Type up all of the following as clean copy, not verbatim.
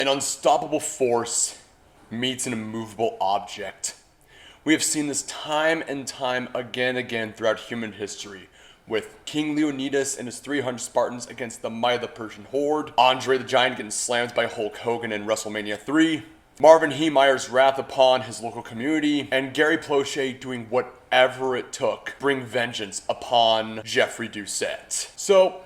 An unstoppable force meets an immovable object. We have seen this time and time again throughout human history, with King Leonidas and his 300 Spartans against the might of the Persian horde, Andre the Giant getting slammed by Hulk Hogan in WrestleMania 3, Marvin Heemeyer's wrath upon his local community, and Gary Plauché doing whatever it took to bring vengeance upon Jeffrey Doucette. So,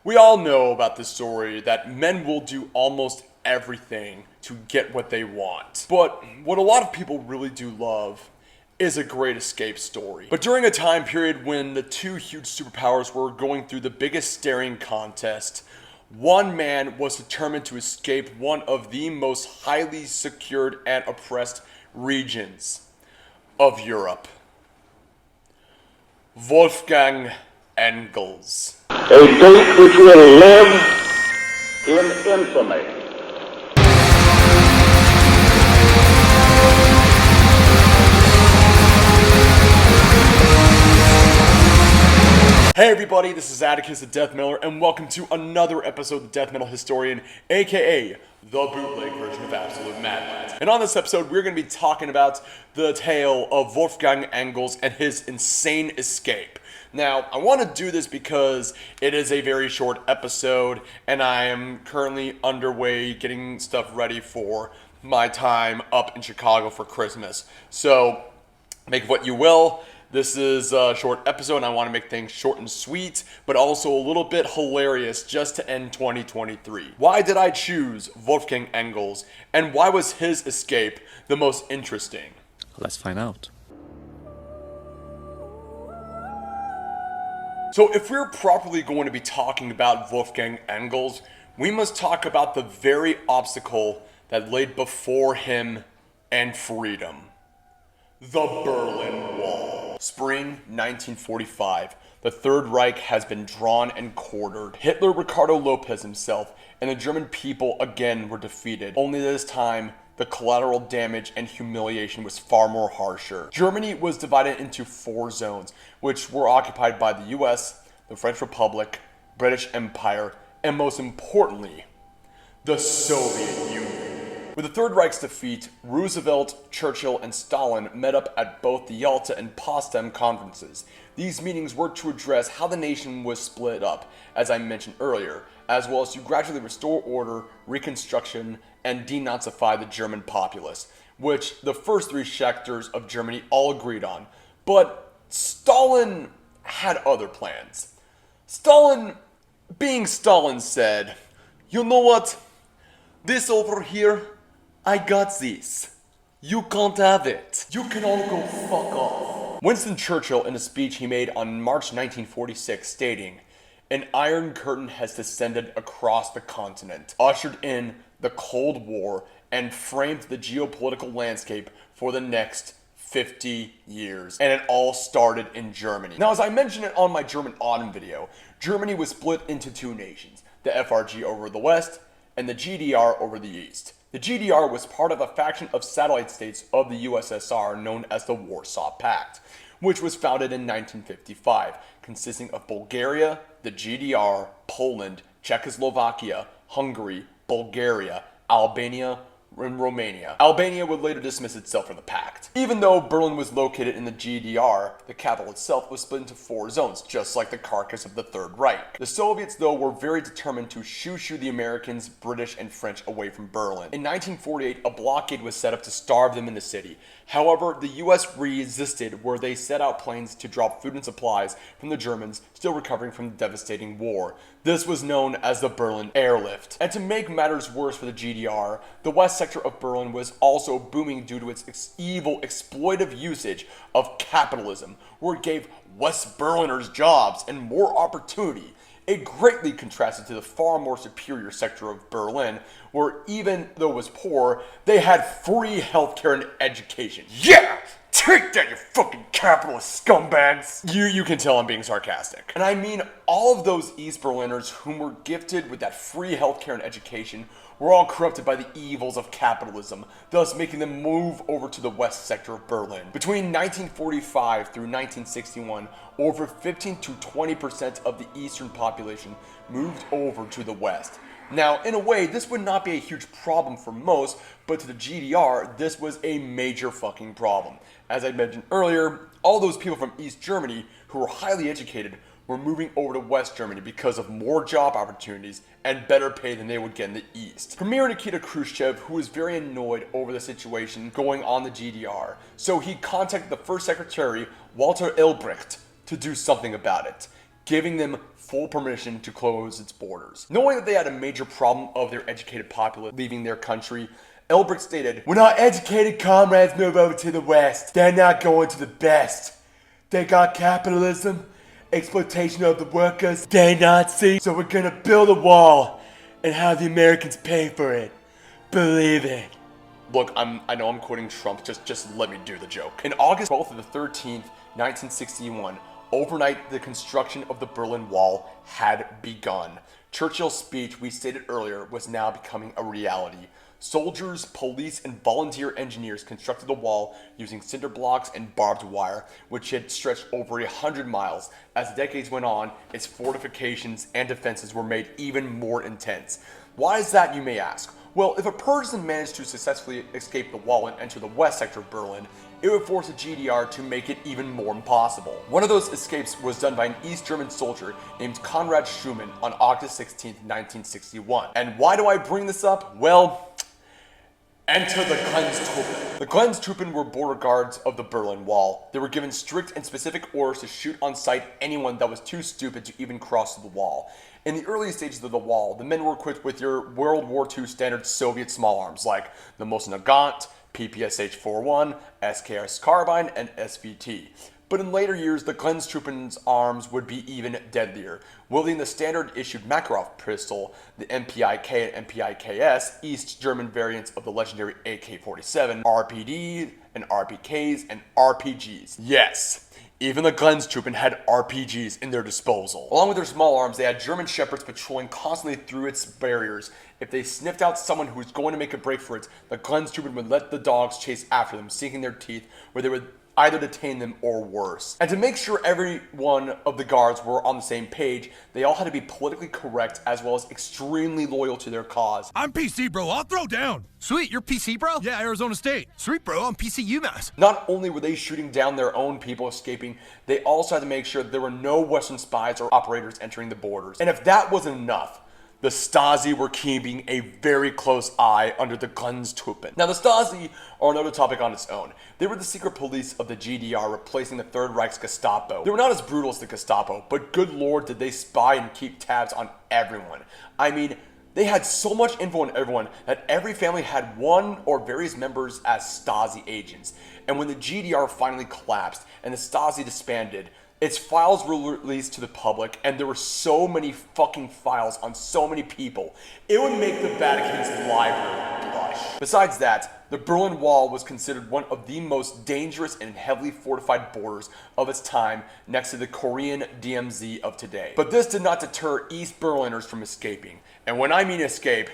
we all know about this story that men will do almost everything to get what they want. But what a lot of people really do love is a great escape story. But during a time period when the two huge superpowers were going through the biggest staring contest, one man was determined to escape one of the most highly secured and oppressed regions of Europe. Wolfgang Engels. A date which will live in infamy. Hey everybody, this is Atticus the Death Miller, and welcome to another episode of the Death Metal Historian, aka the bootleg version of Absolute Madlands. And on this episode, we're going to be talking about the tale of Wolfgang Engels and his insane escape. Now, I want to do this because it is a very short episode, and I am currently underway getting stuff ready for my time up in Chicago for Christmas. So, make of what you will. This is a short episode, and I want to make things short and sweet, but also a little bit hilarious just to end 2023. Why did I choose Wolfgang Engels, and why was his escape the most interesting? Let's find out. So if we're properly going to be talking about Wolfgang Engels, we must talk about the very obstacle that laid before him and freedom. The Berlin Wall. Spring 1945. The Third Reich has been drawn and quartered. Hitler, Ricardo Lopez himself, and the German people again were defeated. Only this time, the collateral damage and humiliation was far more harsher. Germany was divided into 4 zones, which were occupied by the US, the French Republic, British Empire, and most importantly, the Soviet Union. With the Third Reich's defeat, Roosevelt, Churchill, and Stalin met up at both the Yalta and Potsdam conferences. These meetings were to address how the nation was split up, as I mentioned earlier, as well as to gradually restore order, reconstruction, and denazify the German populace, which the first 3 sectors of Germany all agreed on. But Stalin had other plans. Stalin, being Stalin, said, "You know what? This over here, I got this. You can't have it. You can all go fuck off." Winston Churchill, in a speech he made on March 1946, stating, "An iron curtain has descended across the continent, ushered in the Cold War, and framed the geopolitical landscape for the next 50 years. And it all started in Germany." Now, as I mentioned it on my German Autumn video, Germany was split into 2 nations, the FRG over the west, and the GDR over the east. The GDR was part of a faction of satellite states of the USSR known as the Warsaw Pact, which was founded in 1955, consisting of Bulgaria, the GDR, Poland, Czechoslovakia, Hungary, Bulgaria, Albania, and Romania. Albania would later dismiss itself from the pact. Even though Berlin was located in the GDR, the capital itself was split into 4 zones, just like the carcass of the Third Reich. The Soviets, though, were very determined to shoo the Americans, British, and French away from Berlin. In 1948, a blockade was set up to starve them in the city. However, the US resisted, where they set out planes to drop food and supplies from the Germans, still recovering from the devastating war. This was known as the Berlin Airlift. And to make matters worse for the GDR, the west sector of Berlin was also booming due to its evil, exploitive usage of capitalism, where it gave West Berliners jobs and more opportunity. It greatly contrasted to the far more superior sector of Berlin, where even though it was poor, they had free healthcare and education. Yeah! Take that, you fucking capitalist scumbags! You can tell I'm being sarcastic. And I mean, all of those East Berliners whom were gifted with that free healthcare and education were all corrupted by the evils of capitalism, thus making them move over to the west sector of Berlin. Between 1945 through 1961, over 15 to 20% of the eastern population moved over to the west. Now, in a way, this would not be a huge problem for most, but to the GDR, this was a major fucking problem. As I mentioned earlier, all those people from East Germany who were highly educated were moving over to West Germany because of more job opportunities and better pay than they would get in the East. Premier Nikita Khrushchev, who was very annoyed over the situation going on in the GDR, so he contacted the First Secretary, Walter Ulbricht, to do something about it, giving them full permission to close its borders. Knowing that they had a major problem of their educated populace leaving their country, Ulbricht stated, "When our educated comrades move over to the West, they're not going to the best. They got capitalism, exploitation of the workers, they Nazi, so we're gonna build a wall and have the Americans pay for it. Believe it." Look, I know I'm quoting Trump, just let me do the joke. In August 12th to the 13th, 1961, overnight the construction of the Berlin Wall had begun. Churchill's speech we stated earlier was now becoming a reality. Soldiers, police, and volunteer engineers constructed the wall using cinder blocks and barbed wire, which had stretched over 100 miles. As the decades went on, its fortifications and defenses were made even more intense. Why is that, you may ask? Well, if a person managed to successfully escape the wall and enter the west sector of Berlin, it would force the GDR to make it even more impossible. One of those escapes was done by an East German soldier named Konrad Schumann on August 16, 1961. And why do I bring this up? Well, enter the Grenztruppen. The Grenztruppen were border guards of the Berlin Wall. They were given strict and specific orders to shoot on sight anyone that was too stupid to even cross the wall. In the early stages of the wall, the men were equipped with your World War II standard Soviet small arms like the Mosin Nagant, PPSH-41, SKS carbine, and SVT. But in later years, the Grenztruppen's arms would be even deadlier, wielding the standard-issued Makarov pistol, the MPIK and MPIKS, East German variants of the legendary AK-47, RPD, and RPKs, and RPGs. Yes, even the Grenztruppen had RPGs in their disposal. Along with their small arms, they had German shepherds patrolling constantly through its barriers. If they sniffed out someone who was going to make a break for it, the Grenztruppen would let the dogs chase after them, sinking their teeth, where they would either detain them or worse. And to make sure every one of the guards were on the same page, they all had to be politically correct as well as extremely loyal to their cause. I'm PC, bro. I'll throw down. Sweet, you're PC, bro? Yeah, Arizona State. Sweet, bro. I'm PC UMass. Not only were they shooting down their own people escaping, they also had to make sure that there were no Western spies or operators entering the borders. And if that wasn't enough, the Stasi were keeping a very close eye under the Grenztruppen. Now, the Stasi are another topic on its own. They were the secret police of the GDR, replacing the Third Reich's Gestapo. They were not as brutal as the Gestapo, but good lord did they spy and keep tabs on everyone. I mean, they had so much info on everyone that every family had one or various members as Stasi agents. And when the GDR finally collapsed and the Stasi disbanded, its files were released to the public, and there were so many fucking files on so many people, it would make the Vatican's library blush. Besides that, the Berlin Wall was considered one of the most dangerous and heavily fortified borders of its time, next to the Korean DMZ of today. But this did not deter East Berliners from escaping. And when I mean escape,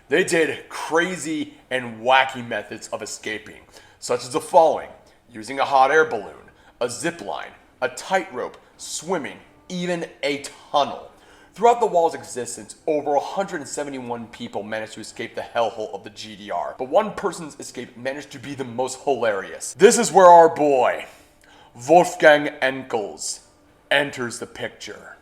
they did crazy and wacky methods of escaping, such as the following: using a hot air balloon, a zip line, a tightrope, swimming, even a tunnel. Throughout the wall's existence, over 171 people managed to escape the hellhole of the GDR, but one person's escape managed to be the most hilarious. This is where our boy, Wolfgang Engels, enters the picture.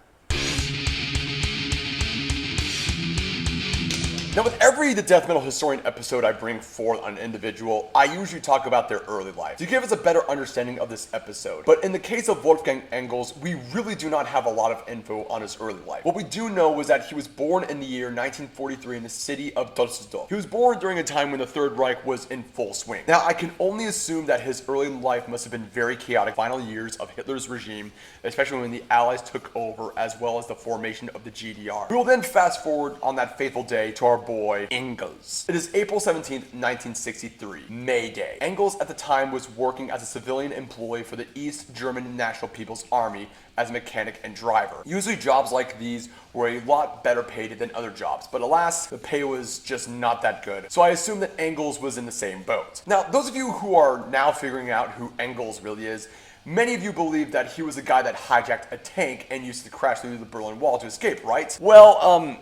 Now, with every The Death Metal Historian episode I bring forth on an individual, I usually talk about their early life to give us a better understanding of this episode. But in the case of Wolfgang Engels, we really do not have a lot of info on his early life. What we do know was that he was born in the year 1943 in the city of Düsseldorf. He was born during a time when the Third Reich was in full swing. Now, I can only assume that his early life must have been very chaotic. Final years of Hitler's regime, especially when the Allies took over, as well as the formation of the GDR. We will then fast forward on that fateful day to our boy Engels. It is April 17th, 1963, May Day. Engels at the time was working as a civilian employee for the East German National People's Army as a mechanic and driver. Usually jobs like these were a lot better paid than other jobs, but alas, the pay was just not that good. So I assume that Engels was in the same boat. Now, those of you who are now figuring out who Engels really is, many of you believe that he was the guy that hijacked a tank and used to crash through the Berlin Wall to escape, right? Well,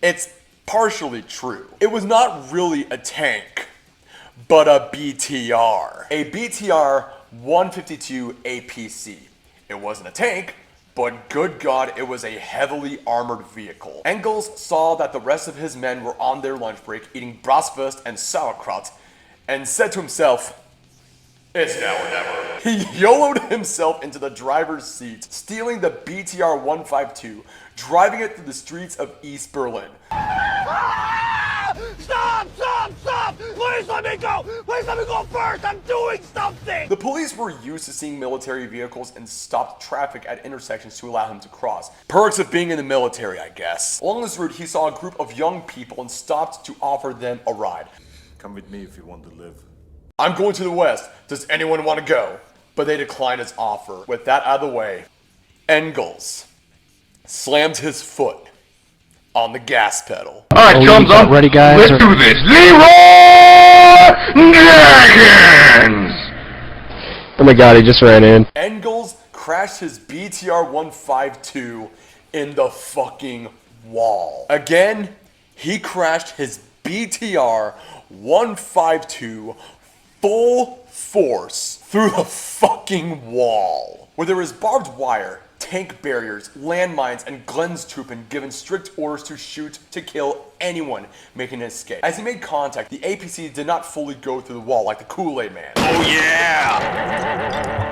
It's partially true. It was not really a tank, but a BTR. A BTR 152 APC. It wasn't a tank, but good God, it was a heavily armored vehicle. Engels saw that the rest of his men were on their lunch break eating bratwurst and sauerkraut, and said to himself, "It's now or never." He YOLO'd himself into the driver's seat, stealing the BTR 152, driving it through the streets of East Berlin. Stop! Stop! Stop! Please let me go! Please let me go first! I'm doing something! The police were used to seeing military vehicles and stopped traffic at intersections to allow him to cross. Perks of being in the military, I guess. Along this route, he saw a group of young people and stopped to offer them a ride. Come with me if you want to live. "I'm going to the west. Does anyone want to go?" But they declined his offer. With that out of the way, Engels slammed his foot on the gas pedal. Alright, chums up. Ready, guys? Let's do this. Leroy Jenkins! Oh my God, he just ran in. Engels crashed his BTR 152 in the fucking wall. Again, he crashed his BTR 152 full force through the fucking wall, where there was barbed wire, tank barriers, landmines, and Glenstruppen given strict orders to shoot to kill anyone making an escape. As he made contact, the APC did not fully go through the wall like the Kool-Aid Man. Oh yeah!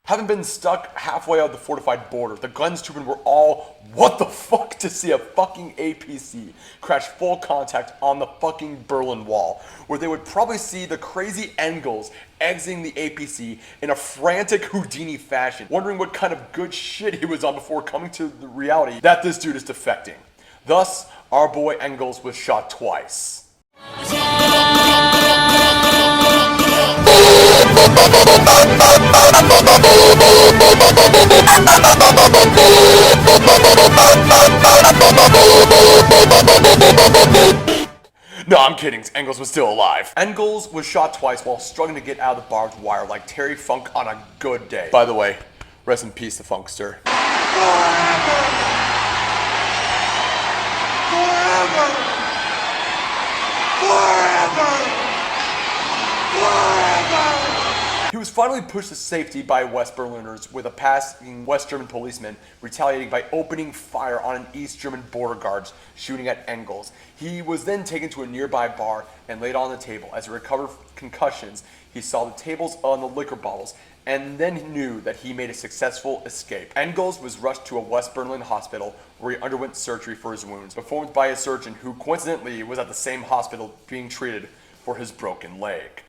Having been stuck halfway out the fortified border, the Glenstruppen were all, what the fuck, to see a fucking APC crash full contact on the fucking Berlin Wall, where they would probably see the crazy Engels exiting the APC in a frantic Houdini fashion, wondering what kind of good shit he was on before coming to the reality that this dude is defecting. Thus, our boy Engels was shot twice. No, I'm kidding. Engels was still alive. Engels was shot twice while struggling to get out of the barbed wire like Terry Funk on a good day. By the way, rest in peace, the Funkster. He was finally pushed to safety by West Berliners, with a passing West German policeman retaliating by opening fire on an East German border guards shooting at Engels. He was then taken to a nearby bar and laid on the table. As he recovered from concussions, he saw the tables on the liquor bottles and then knew that he made a successful escape. Engels was rushed to a West Berlin hospital where he underwent surgery for his wounds, performed by a surgeon who coincidentally was at the same hospital being treated for his broken leg.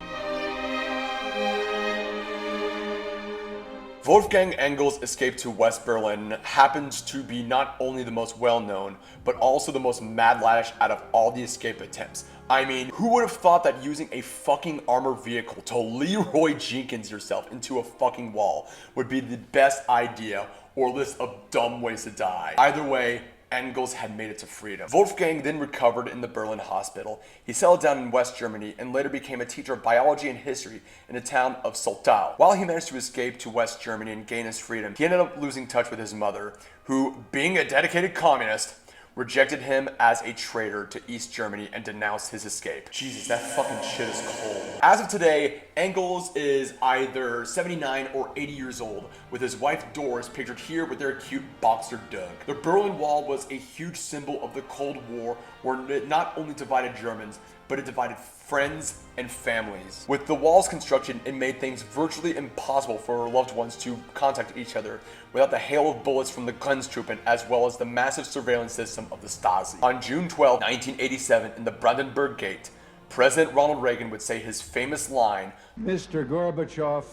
Wolfgang Engels' escape to West Berlin happens to be not only the most well-known, but also the most mad-laddish out of all the escape attempts. I mean, who would have thought that using a fucking armored vehicle to Leroy Jenkins yourself into a fucking wall would be the best idea or list of dumb ways to die? Either way, Engels had made it to freedom. Wolfgang then recovered in the Berlin hospital. He settled down in West Germany and later became a teacher of biology and history in the town of Shoutouts. While he managed to escape to West Germany and gain his freedom, he ended up losing touch with his mother, who, being a dedicated communist, rejected him as a traitor to East Germany and denounced his escape. Jesus, that fucking shit is cold. As of today, Engels is either 79 or 80 years old, with his wife Doris pictured here with their cute boxer Doug. The Berlin Wall was a huge symbol of the Cold War, where it not only divided Germans, but it divided friends and families. With the wall's construction, it made things virtually impossible for loved ones to contact each other without the hail of bullets from the Glenstruppen, as well as the massive surveillance system of the Stasi. On June 12, 1987, in the Brandenburg Gate, President Ronald Reagan would say his famous line, "Mr. Gorbechav,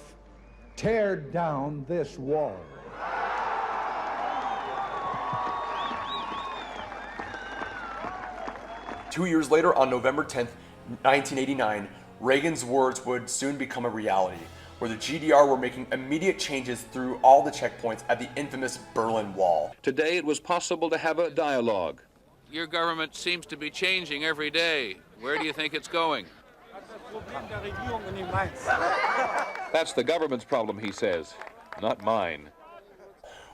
tear down this wall." Two years later, on November 10th, 1989, Reagan's words would soon become a reality, where the GDR were making immediate changes through all the checkpoints at the infamous Berlin Wall. Today it was possible to have a dialogue. Your government seems to be changing every day. Where do you think it's going? That's the government's problem, he says, not mine.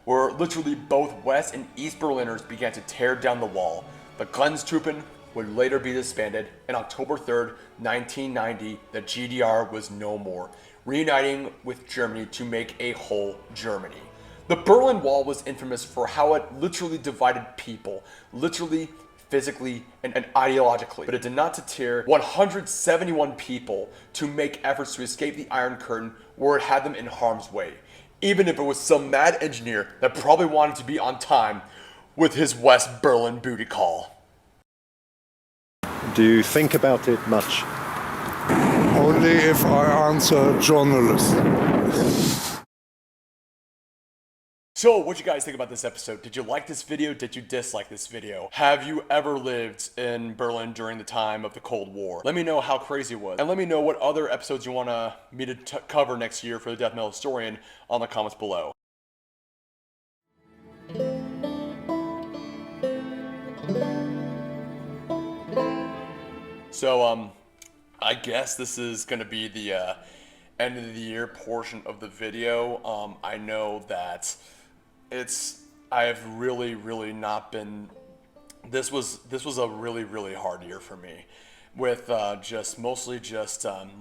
where literally both West and East Berliners began to tear down the wall. The Glenstruppen would later be disbanded, and October 3rd, 1990, the GDR was no more, reuniting with Germany to make a whole Germany. The Berlin Wall was infamous for how it literally divided people, literally, physically, and ideologically, but it did not deter 171 people to make efforts to escape the Iron Curtain where it had them in harm's way, even if it was some mad engineer that probably wanted to be on time with his West Berlin booty call. Do you think about it much? Only if I answer journalists. So, what you guys think about this episode? Did you like this video? Did you dislike this video? Have you ever lived in Berlin during the time of the Cold War? Let me know how crazy it was. And let me know what other episodes you want me to cover next year for the Death Metal Historian on the comments below. So, I guess this is going to be the end of the year portion of the video. I know that I have really not been, this was a really hard year for me, with mostly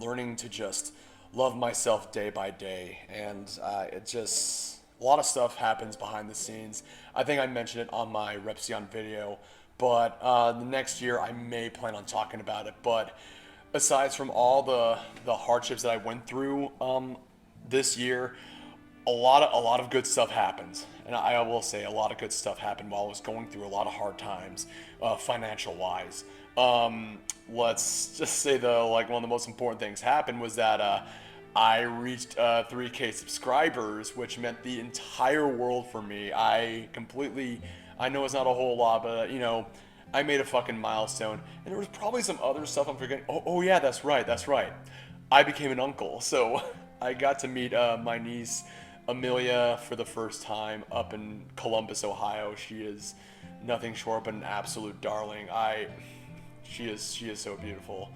learning to just love myself day by day, and a lot of stuff happens behind the scenes. I think I mentioned it on my Repsion video, but the next year I may plan on talking about it. But aside from all the hardships that I went through this year, a lot of good stuff happens, and I will say a lot of good stuff happened while I was going through a lot of hard times, financial wise. Let's just say one of the most important things happened was that I reached 3K subscribers, which meant the entire world for me. I know it's not a whole lot, but I made a fucking milestone, and there was probably some other stuff I'm forgetting. Oh yeah, that's right. I became an uncle, so I got to meet my niece Amelia for the first time up in Columbus, Ohio. She is nothing short but an absolute darling. She is so beautiful.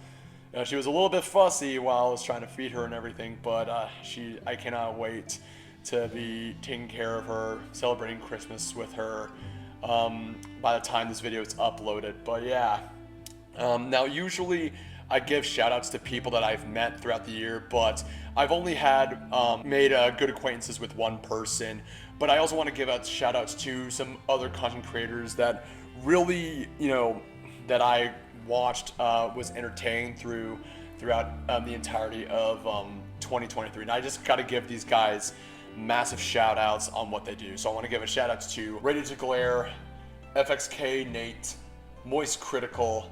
She was a little bit fussy while I was trying to feed her and everything, but I cannot wait to be taking care of her, celebrating Christmas with her by the time this video is uploaded. But yeah, now usually I give shoutouts to people that I've met throughout the year, but I've only made good acquaintances with one person. But I also want to give out shoutouts to some other content creators that really, that I watched, was entertained throughout the entirety of 2023. And I just got to give these guys massive shout outs on what they do. So I want to give a shout outs to Ready to Glare, FXK Nate, Moist Critical,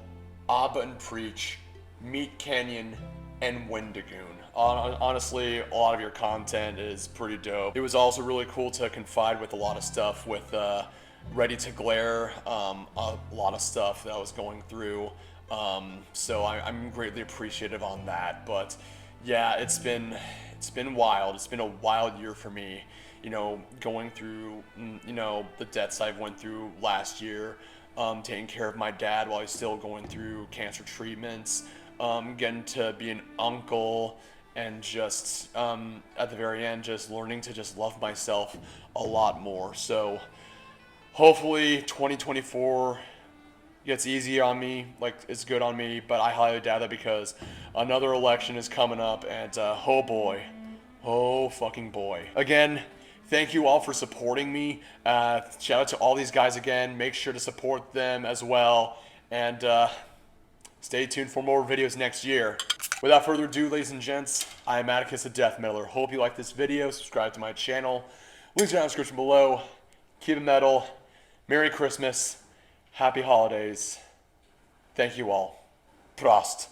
Abba and Preach, Meat Canyon, and Wendigoon. Honestly, a lot of your content is pretty dope. It was also really cool to confide with a lot of stuff with Ready to Glare, a lot of stuff that I was going through. So I'm greatly appreciative on that. But yeah, it's been wild. It's been a wild year for me, going through, the deaths I went through last year, taking care of my dad while he's still going through cancer treatments, getting to be an uncle, and just, at the very end, just learning to just love myself a lot more. So hopefully 2024 gets easy on me, like it's good on me, but I highly doubt that because another election is coming up, and oh boy, oh fucking boy. Again, thank you all for supporting me. Shout out to all these guys again. Make sure to support them as well, and stay tuned for more videos next year. Without further ado, ladies and gents, I am Atticus the Death Miller. Hope you like this video. Subscribe to my channel. Links are in the description below. Keep it metal. Merry Christmas. Happy holidays. Thank you all. Prost.